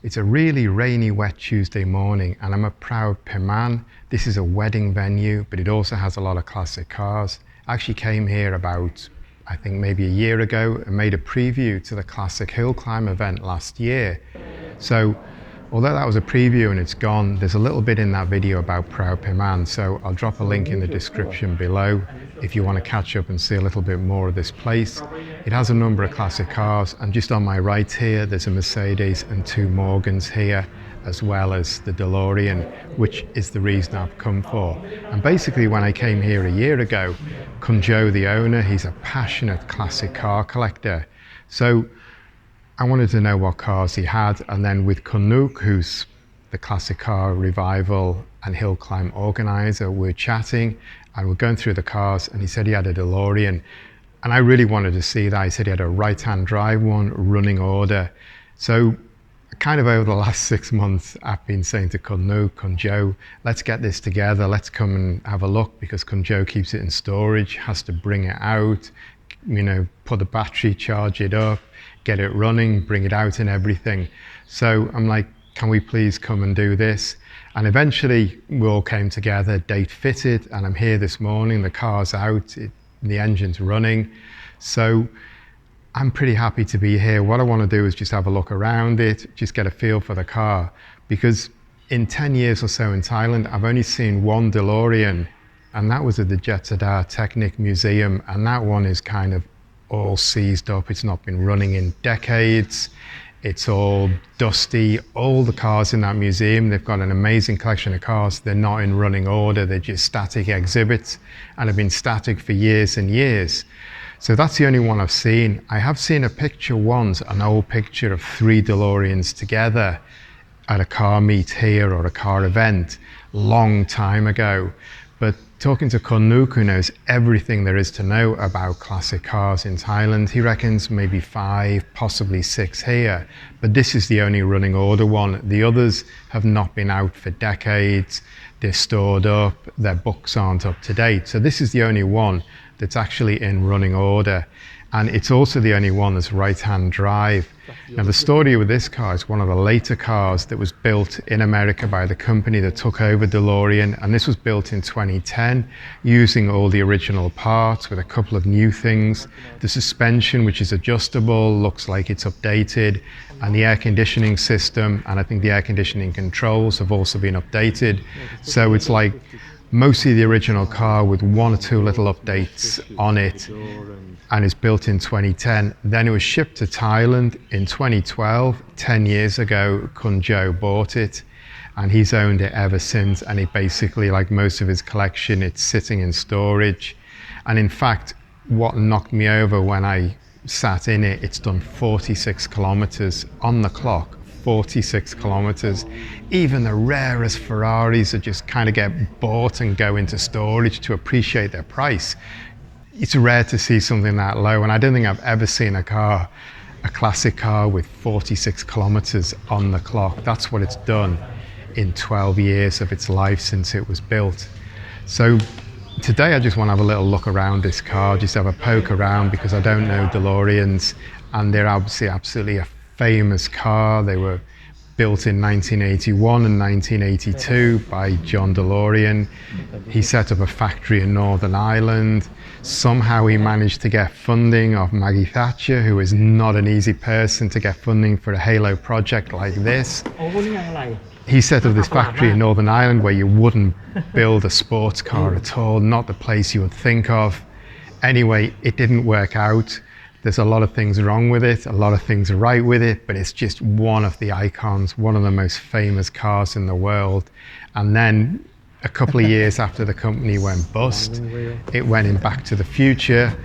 It's a really rainy, wet Tuesday morning, and I'm at Proud Piman. This is a wedding venue, but it also has a lot of classic cars. I actually came here about, I think maybe a year ago, and made a preview to the classic hill climb event last year. So, although that was a preview and it's gone, there's a little bit in that video about Proud Piman, so I'll drop a link in the description below if you want to catch up and see a little bit more of this place. It has a number of classic cars, and just on my right here there's a Mercedes and two Morgans here, as well as the DeLorean, which is the reason I've come for. And basically when I came here a year ago, Kunjo, the owner, he's a passionate classic car collector. So I wanted to know what cars he had, and then with Kunuk, who's the classic car revival and hill climb organizer, we're chatting and we're going through the cars, and he said he had a DeLorean, and I really wanted to see that. He said he had a right-hand drive one, running order. So kind of over the last 6 months, I've been saying to Kunjo, let's get this together, let's come and have a look, because Kunjo keeps it in storage, has to bring it out, you know, put the battery, charge it up, get it running, bring it out and everything. So I'm like, can we please come and do this? And eventually we all came together, date fitted, and I'm here this morning, the car's out, the engine's running. So I'm pretty happy to be here. What I want to do is just have a look around it, just get a feel for the car, because in 10 years or so in Thailand, I've only seen one DeLorean, and that was at the Jetsadar Technic Museum, and that one is kind of all seized up. It's not been running in decades. It's all dusty. All the cars in that museum, they've got an amazing collection of cars. They're not in running order. They're just static exhibits, and have been static for years and years. So that's the only one I've seen. I have seen a picture once, an old picture of 3 DeLoreans together at a car meet here or a car event, long time ago. But talking to Kunuk, who knows everything there is to know about classic cars in Thailand, he reckons maybe 5, possibly 6 here. But this is the only running order one. The others have not been out for decades. They're stored up, their books aren't up to date. So this is the only one that's actually in running order. And it's also the only one that's right-hand drive. Now the story with this car is one of the later cars that was built in America by the company that took over DeLorean, and this was built in 2010 using all the original parts with a couple of new things. The suspension, which is adjustable, looks like it's updated, and the air conditioning system, and I think the air conditioning controls have also been updated. So it's like mostly the original car with 1 or 2 little updates on it, and it's built in 2010. Then it was shipped to Thailand in 2012. 10 years ago, Kunjo bought it, and he's owned it ever since. And it basically, like most of his collection, it's sitting in storage. And in fact, what knocked me over when I sat in it, it's done 46 kilometers on the clock. 46 kilometers. Even the rarest Ferraris that just kind of get bought and go into storage to appreciate their price. It's rare to see something that low, and I don't think I've ever seen a car, a classic car with 46 kilometers on the clock. That's what it's done in 12 years of its life since it was built. So today I just want to have a little look around this car, just have a poke around, because I don't know DeLoreans, and they're obviously absolutely a famous car. They were built in 1981 and 1982 by John DeLorean. He set up a factory in Northern Ireland. Somehow he managed to get funding of Maggie Thatcher, who is not an easy person to get funding for a halo project like this. He set up this factory in Northern Ireland where you wouldn't build a sports car at all, not the place you would think of. Anyway, it didn't work out. There's a lot of things wrong with it, a lot of things right with it, but it's just one of the icons, one of the most famous cars in the world. And then a couple of years after the company went bust, it went in Back to the Future,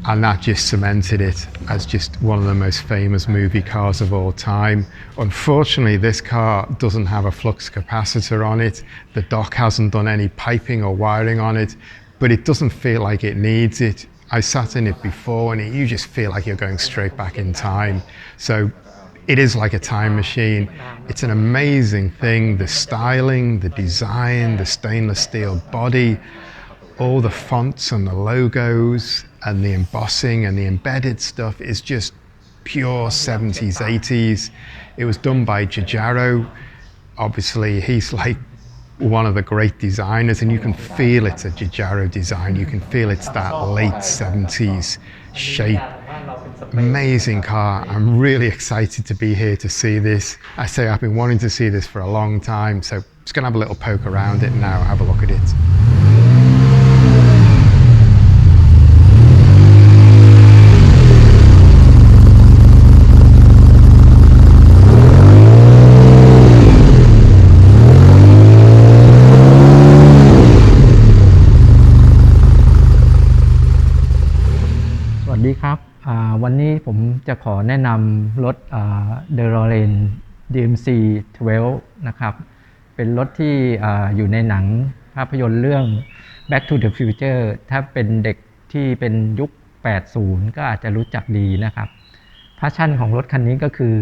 and that just cemented it as just one of the most famous movie cars of all time. Unfortunately, this car doesn't have a flux capacitor on it. The dock hasn't done any piping or wiring on it, but it doesn't feel like it needs it. I sat in it before, and you just feel like you're going straight back in time. So it is like a time machine. It's an amazing thing. The styling, the design, the stainless steel body, all the fonts and the logos, and the embossing and the embedded stuff is just pure 70s, 80s. It was done by Giugiaro. Obviously, he's like one of the great designers, and you can feel it's a Giugiaro design. You can feel it's that late 70s shape. Amazing car. I'm really excited to be here to see this. I say I've been wanting to see this for a long time, so I'm just going to have a little poke around it now, have a look at it.สวัสดีครับวันนี้ผมจะขอแนะนำรถDeLorean DMC-12 นะครับเป็นรถที่อยู่ในหนังภาพยนตร์เรื่อง Back to the Future ถ้าเป็นเด็กที่เป็นยุค 80 ก็อาจจะรู้จักดีนะครับพาชั่นของรถคันนี้ก็คือ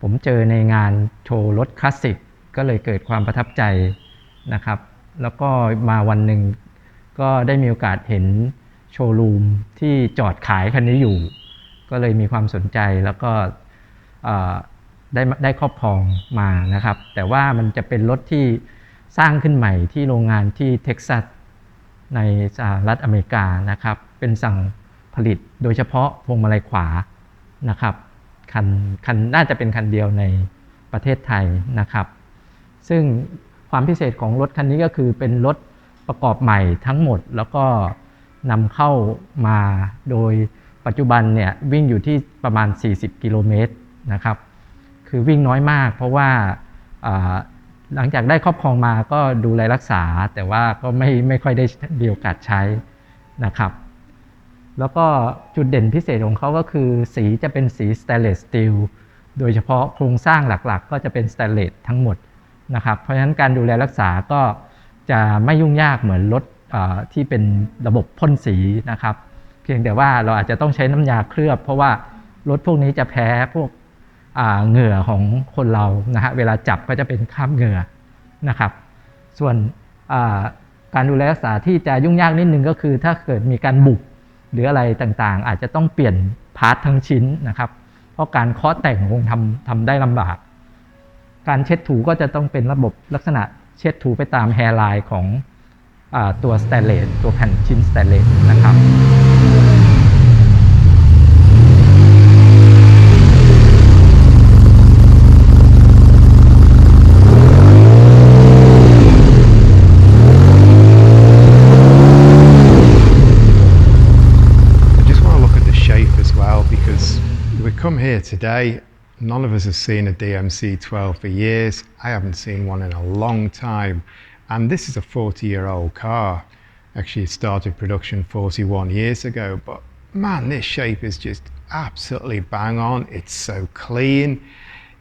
ผมเจอในงานโชว์รถคลาสสิกก็เลยเกิดความประทับใจนะครับแล้วก็มาวันหนึ่งก็ได้มีโอกาสเห็นโชว์รูมที่จอดขายคันนี้อยู่ก็เลยมีความสนใจแล้วก็ได้ครอบครองมานะครับแต่ว่ามันจะเป็นรถที่สร้างขึ้นใหม่ที่โรงงานที่เท็กซัสในสหรัฐอเมริกานะครับเป็นสั่งผลิตโดยเฉพาะพวงมาลัยขวานะครับคันน่าจะเป็นคันเดียวในประเทศไทยนะครับซึ่งความพิเศษของรถคันนี้ก็คือเป็นรถประกอบใหม่ทั้งหมดแล้วก็นำเข้ามาโดยปัจจุบันเนี่ยวิ่งอยู่ที่ประมาณ40กิโลเมตรนะครับคือวิ่งน้อยมากเพราะว่าหลังจากได้ครอบครองมาก็ดูแลรักษาแต่ว่าก็ไม่ค่อยได้มีโอกาสใช้นะครับแล้วก็จุดเด่นพิเศษของเขาก็คือสีจะเป็นสีสแตนเลสสตีลโดยเฉพาะโครงสร้างหลักๆก็จะเป็นสแตนเลสทั้งหมดนะครับเพราะฉะนั้นการดูแลรักษาก็จะไม่ยุ่งยากเหมือนรถที่เป็นระบบพ่นสีนะครับเพียงแต่ว่าเราอาจจะต้องใช้น้ำยาเคลือบเพราะว่ารถพวกนี้จะแพ้พวกเหงื่อของคนเรานะฮะเวลาจับก็จะเป็นคราบเหงื่อนะครับส่วนการดูแลรักษาที่จะยุ่งยากนิดนึงก็คือถ้าเกิดมีการบุบหรืออะไรต่างๆอาจจะต้องเปลี่ยนพาร์ททั้งชิ้นนะครับเพราะการเคาะแต่งคงทำได้ลำบากการเช็ดถูก็จะต้องเป็นระบบลักษณะเช็ดถูไปตามแฮร์ไลน์ของตัวสแตนเลสตัวแผ่นชิ้นสแตนเลสนะครับ Come here today, none of us have seen a DMC-12 for years. I haven't seen one in a long time. And this is a 40-year-old car. Actually, it started production 41 years ago. But man, this shape is just absolutely bang on. It's so clean.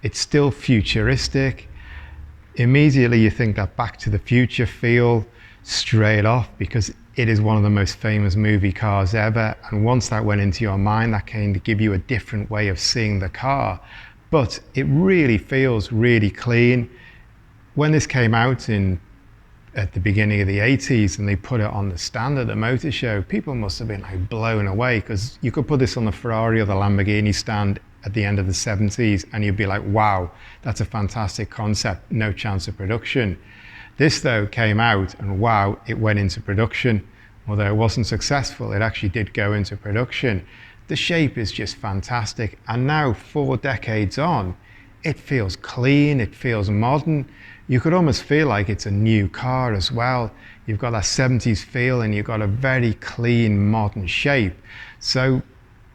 It's still futuristic. Immediately you think that Back to the Future feel straight off because it is one of the most famous movie cars ever, and once that went into your mind, that can give you a different way of seeing the car. But it really feels really clean. When this came out at the beginning of the 80s and they put it on the stand at the motor show, people must have been like blown away because you could put this on the Ferrari or the Lamborghini stand at the end of the 70s and you'd be like, wow, that's a fantastic concept, no chance of production. This though came out and wow, it went into production. Although it wasn't successful, it actually did go into production. The shape is just fantastic. And now 4 decades on, it feels clean, it feels modern. You could almost feel like it's a new car as well. You've got that 70s feel and you've got a very clean, modern shape. So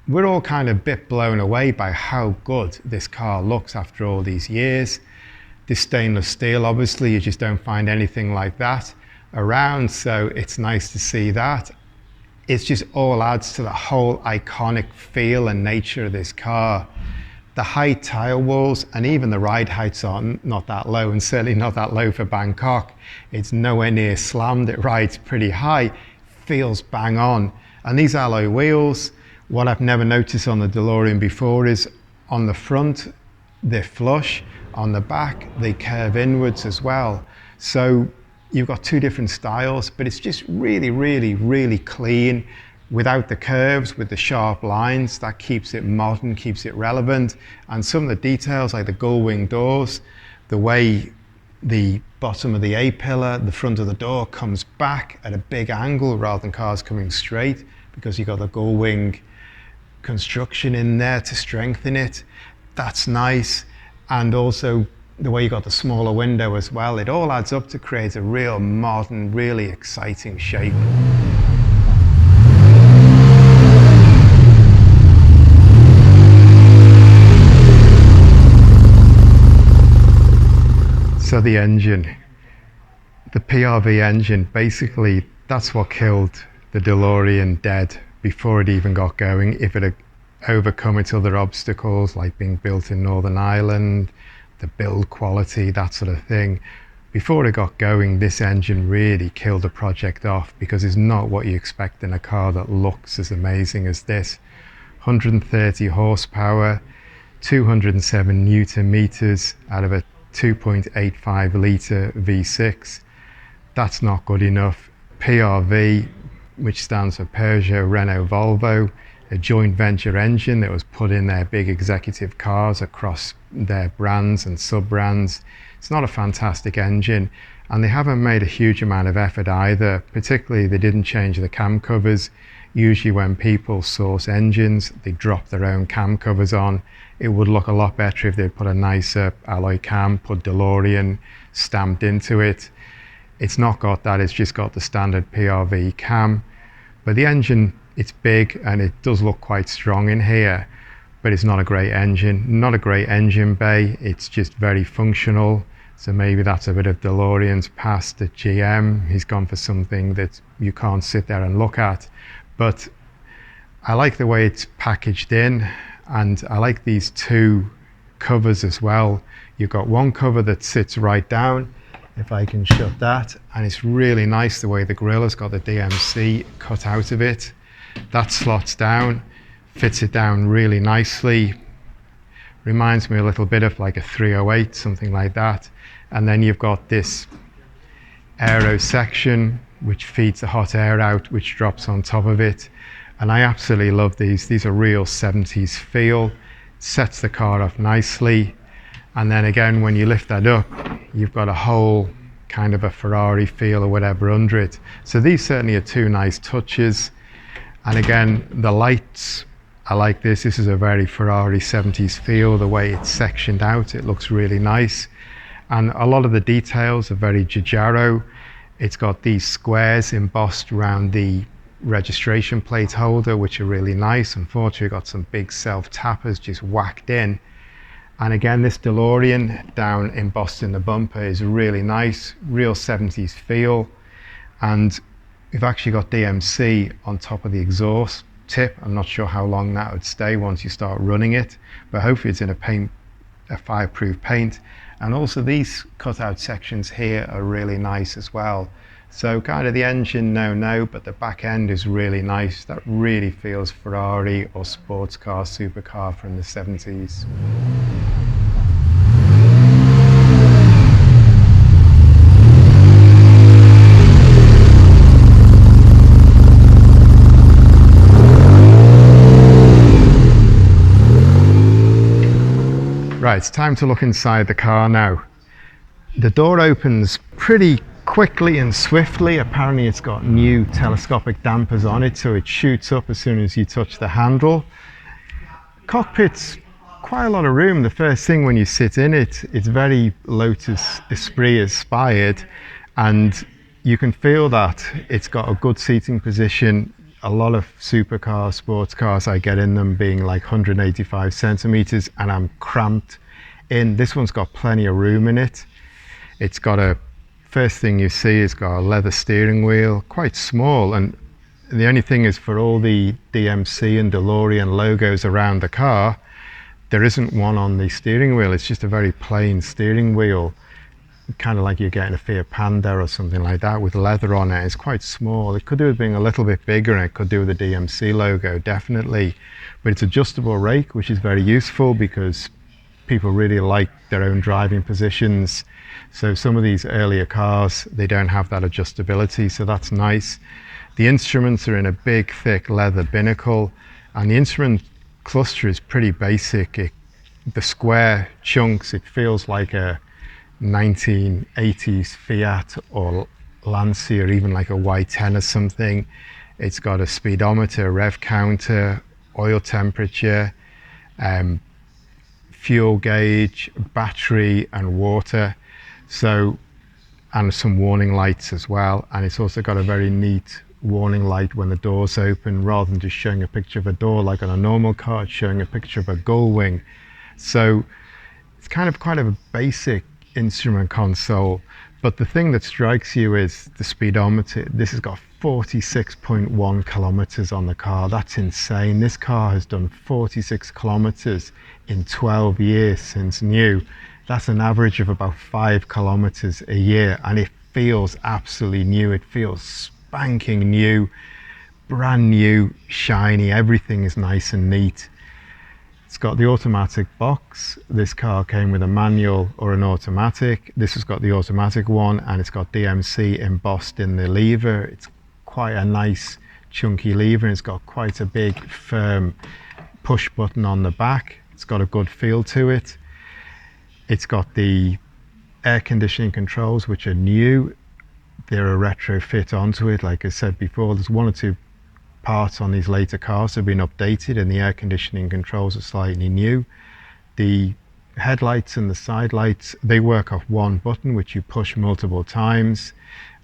we're all kind of a bit blown away by how good this car looks after all these years. This stainless steel, obviously, you just don't find anything like that around, so it's nice to see that. It just all adds to the whole iconic feel and nature of this car. The high tire walls and even the ride heights are not that low, and certainly not that low for Bangkok. It's nowhere near slammed, it rides pretty high, feels bang on. And these alloy wheels, what I've never noticed on the DeLorean before is on the front, they're flush. On the back, they curve inwards as well. So you've got 2 different styles, but it's just really, really, really clean, without the curves, with the sharp lines. That keeps it modern, keeps it relevant. And some of the details, like the gull-wing doors, the way the bottom of the A-pillar, the front of the door comes back at a big angle rather than cars coming straight, because you've got the gull-wing construction in there to strengthen it. That's nice. And also the way you got the smaller window as well. It all adds up to create a real modern, really exciting shape. So the engine, the PRV engine, basically that's what killed the DeLorean dead before it even got going. If it had overcome its other obstacles, like being built in Northern Ireland, the build quality, that sort of thing, before it got going, this engine really killed the project off, because it's not what you expect in a car that looks as amazing as this. 130 horsepower, 207 newton meters out of a 2.85 litre V6. That's not good enough. PRV, which stands for Peugeot Renault Volvo, a joint venture engine that was put in their big executive cars across their brands and sub-brands. It's not a fantastic engine, and they haven't made a huge amount of effort either. Particularly, they didn't change the cam covers. Usually when people source engines, they drop their own cam covers on. It would look a lot better if they'd put a nicer alloy cam, put DeLorean stamped into it. It's not got that, it's just got the standard PRV cam. But the engine, it's big and it does look quite strong in here, but it's not a great engine, not a great engine bay. It's just very functional. So maybe that's a bit of DeLorean's past at GM. He's gone for something that you can't sit there and look at. But I like the way it's packaged in, and I like these two covers as well. You've got one cover that sits right down, if I can shut that, and it's really nice the way the grille has got the DMC cut out of it. That slots down, fits it down really nicely. Reminds me a little bit of like a 308, something like that. And then you've got this aero section which feeds the hot air out, which drops on top of it. And I absolutely love these. These are real 70s feel. Sets the car off nicely. And then again, when you lift that up, you've got a whole kind of a Ferrari feel or whatever under it. So these certainly are two nice touches. And again, the lights, I like this. This is a very Ferrari 70s feel. The way it's sectioned out, it looks really nice. And a lot of the details are very Giugiaro. It's got these squares embossed around the registration plate holder, which are really nice. Unfortunately, got some big self-tappers just whacked in. And again, this DeLorean down embossed in the bumper is really nice, real 70s feel. And we've actually got DMC on top of the exhaust tip. I'm not sure how long that would stay once you start running it, but hopefully it's in a fireproof paint. And also these cutout sections here are really nice as well. So kind of the engine, no, but the back end is really nice. That really feels Ferrari or sports car, supercar from the 70s. Right, it's time to look inside the car now. The door opens pretty quickly and swiftly. Apparently it's got new telescopic dampers on it, so it shoots up as soon as you touch the handle. Cockpit's quite a lot of room. The first thing when you sit in it, it's very Lotus Esprit inspired, and you can feel that it's got a good seating position. A lot of supercars, sports cars, I get in them being like 185 centimeters, and I'm cramped in. This one's got plenty of room in it. It's got a, first thing you see, it's got a leather steering wheel, quite small, and the only thing is, for all the DMC and DeLorean logos around the car, there isn't one on the steering wheel. It's just a very plain steering wheel, kind of like you're getting a Fiat Panda or something like that with leather on it. It's quite small. It could do with being a little bit bigger, and it could do with the DMC logo, definitely. But it's adjustable rake, which is very useful because people really like their own driving positions. So some of these earlier cars, they don't have that adjustability, so that's nice. The instruments are in a big, thick leather binnacle, and the instrument cluster is pretty basic. The square chunks, it feels like a 1980s Fiat or Lancia, or even like a Y10 or something. It's got a speedometer, rev counter, oil temperature, fuel gauge, battery and water, and some warning lights as well. And it's also got a very neat warning light when the doors open. Rather than just showing a picture of a door like on a normal car, it's showing a picture of a gull wing. So it's kind of quite a basic instrument console, but the thing that strikes you is the speedometer. This has got 46.1 kilometers on the car. That's insane. This car has done 46 kilometers in 12 years since new. That's an average of about 5 kilometers a year, and it feels absolutely new. It feels spanking new, brand new, shiny. Everything is nice and neat. It's got the automatic box. This car came with a manual or an automatic. This has got the automatic one, and it's got DMC embossed in the lever. It's quite a nice chunky lever, and it's got quite a big firm push button on the back. It's got a good feel to it. It's got the air conditioning controls, which are new. They're a retrofit onto it. Like I said before, there's one or two parts on these later cars have been updated, and the air conditioning controls are slightly new. The headlights and the side lights, they work off one button, which you push multiple times,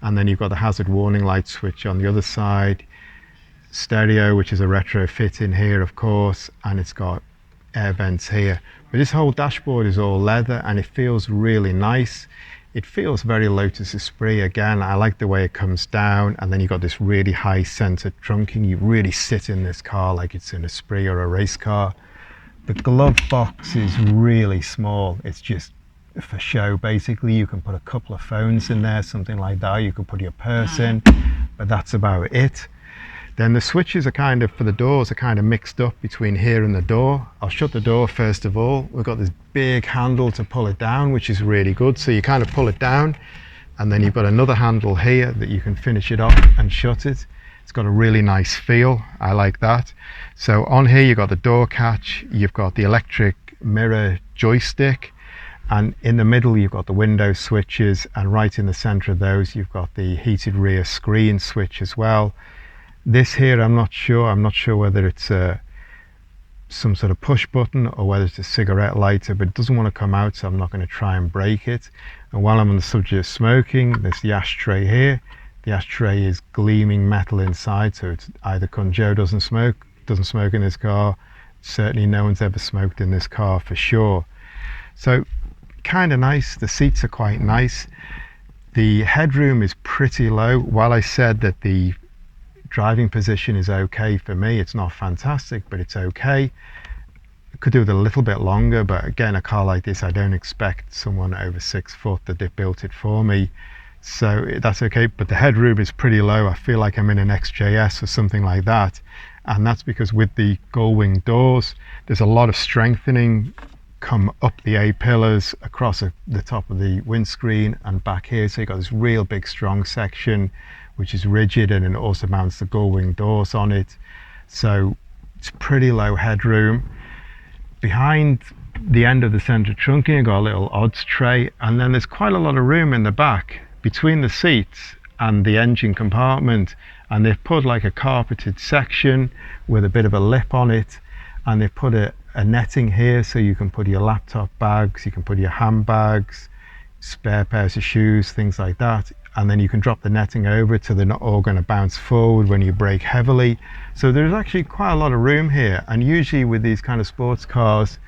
and then you've got the hazard warning light switch on the other side. Stereo, which is a retrofit in here, of course, and it's got air vents here. But this whole dashboard is all leather, and it feels really nice. It feels very Lotus Esprit. Again, I like the way it comes down, and then you've got this really high centered trunking. You really sit in this car like it's an Esprit or a race car. The glove box is really small. It's just for show, basically. You can put a couple of phones in there, something like that. You can put your purse in, but that's about it. Then the switches are kind of, for the doors, are kind of mixed up between here and the door. I'll shut the door first of all. We've got this big handle to pull it down, which is really good. So you kind of pull it down, and then you've got another handle here that you can finish it off and shut it. It's got a really nice feel. I like that. So on here you've got the door catch, you've got the electric mirror joystick, and in the middle you've got the window switches, and right in the center of those you've got the heated rear screen switch as well. This here, I'm not sure whether it's some sort of push button or whether it's a cigarette lighter, but it doesn't want to come out, so I'm not going to try and break it. And while I'm on the subject of smoking, there's the ashtray here. The ashtray is gleaming metal inside, so it's either Joe doesn't smoke in this car. Certainly no one's ever smoked in this car for sure. So kind of nice. The seats are quite nice. The headroom is pretty low. While I said that the driving position is okay for me, it's not fantastic, but it's okay. Could do with a little bit longer, but again, a car like this, I don't expect someone over 6 foot that they built it for me, so that's okay. But the headroom is pretty low. I feel like I'm in an XJS or something like that, and that's because with the gull wing doors, there's a lot of strengthening come up the A-pillars across the top of the windscreen and back here, so you've got this real big strong section which is rigid, and it also mounts the gull wing doors on it. So it's pretty low headroom. Behind the end of the center trunking, you've got a little odds tray, and then there's quite a lot of room in the back between the seats and the engine compartment, and they've put like a carpeted section with a bit of a lip on it, and they've put a netting here so you can put your laptop bags, you can put your handbags, spare pairs of shoes, things like that, and then you can drop the netting over so they're not all going to bounce forward when you brake heavily. So there's actually quite a lot of room here, and usually with these kind of sports cars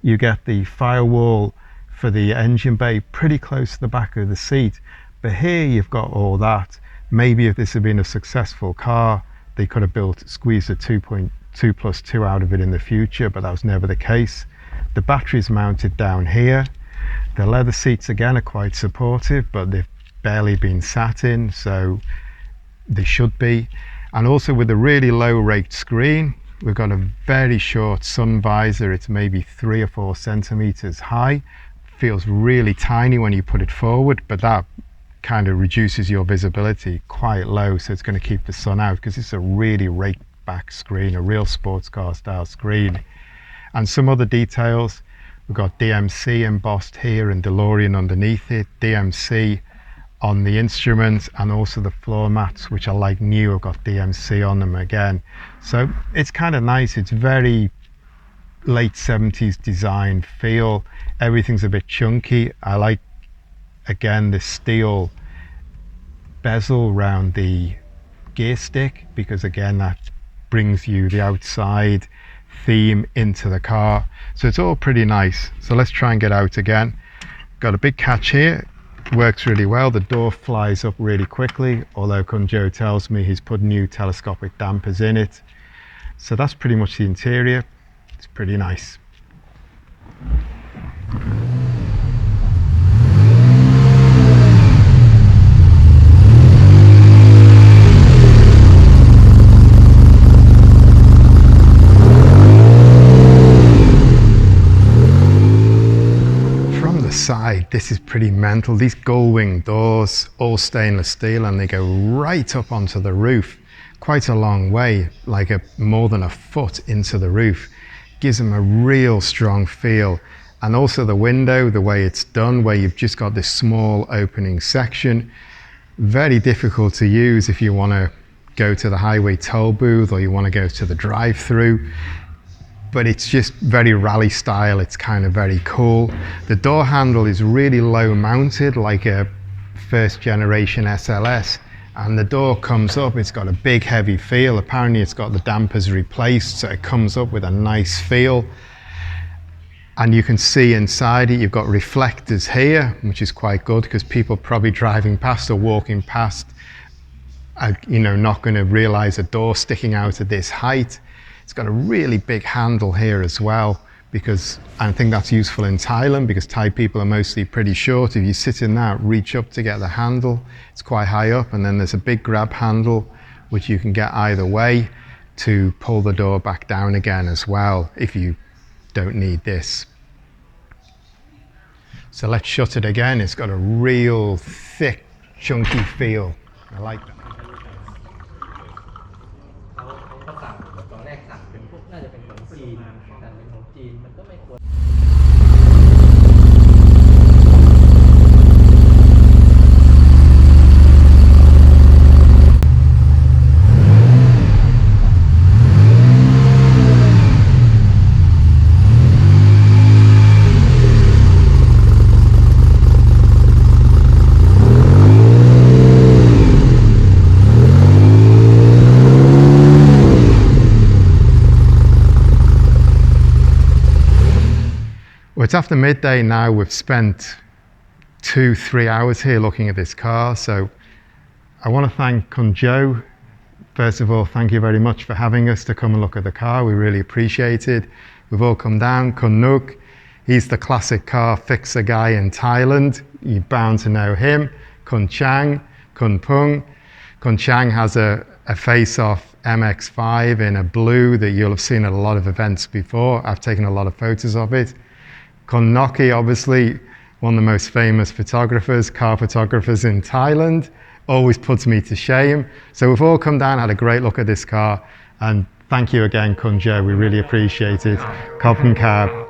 you get the firewall for the engine bay pretty close to the back of the seat, but here you've got all that. Maybe if this had been a successful car, they could have squeezed a 2.2 plus 2 out of it in the future, but that was never the case. The battery's mounted down here. The leather seats again are quite supportive, but they've barely been sat in, so they should be. And also with a really low raked screen, we've got a very short sun visor. It's maybe 3 or 4 centimeters high. Feels really tiny when you put it forward, but that kind of reduces your visibility quite low, so it's going to keep the sun out, because it's a really raked back screen, a real sports car style screen. And some other details, we've got DMC embossed here and DeLorean underneath it, DMC on the instruments, and also the floor mats, which are like new, have got DMC on them again. So it's kind of nice. It's very late 70s design feel. Everything's a bit chunky. I like, again, the steel bezel around the gear stick, because again, that brings you the outside theme into the car. So it's all pretty nice. So let's try and get out again. Got a big catch here. Works really well. The door flies up really quickly, although Kunjo tells me he's put new telescopic dampers in it. So that's pretty much the interior. It's pretty nice. Side, this is pretty mental. These gull wing doors, all stainless steel, and they go right up onto the roof, quite a long way, like more than a foot into the roof. Gives them a real strong feel. And also the window, the way it's done, where you've just got this small opening section, very difficult to use if you want to go to the highway toll booth or you want to go to the drive-through. But it's just very rally style. It's kind of very cool. The door handle is really low mounted, like a first generation SLS. And the door comes up, it's got a big heavy feel. Apparently it's got the dampers replaced, so it comes up with a nice feel. And you can see inside it, you've got reflectors here, which is quite good, because people probably driving past or walking past are, not going to realize a door sticking out at this height. It's got a really big handle here as well, because I think that's useful in Thailand, because Thai people are mostly pretty short. If you sit in that, reach up to get the handle, it's quite high up, and then there's a big grab handle which you can get either way to pull the door back down again as well if you don't need this. So let's shut it again. It's got a real thick, chunky feel. I like that. ตอนแรกสั่งเป็นพวกน่าจะเป็นของจีนแต่เป็นของจีนมันก็ไม่ควร Well, it's after midday now. We've spent 2-3 hours here looking at this car. So I want to thank Kunjo. First of all, thank you very much for having us to come and look at the car. We really appreciate it. We've all come down. Kun Nuk, he's the classic car fixer guy in Thailand. You're bound to know him. Kun Chang, Kun Pung. Kun Chang has a face-off MX-5 in a blue that you'll have seen at a lot of events before. I've taken a lot of photos of it. Kun Noki, obviously, one of the most famous photographers, car photographers in Thailand, always puts me to shame. So we've all come down, had a great look at this car, and thank you again, Kunjo. We really appreciate it. Khop khun krap.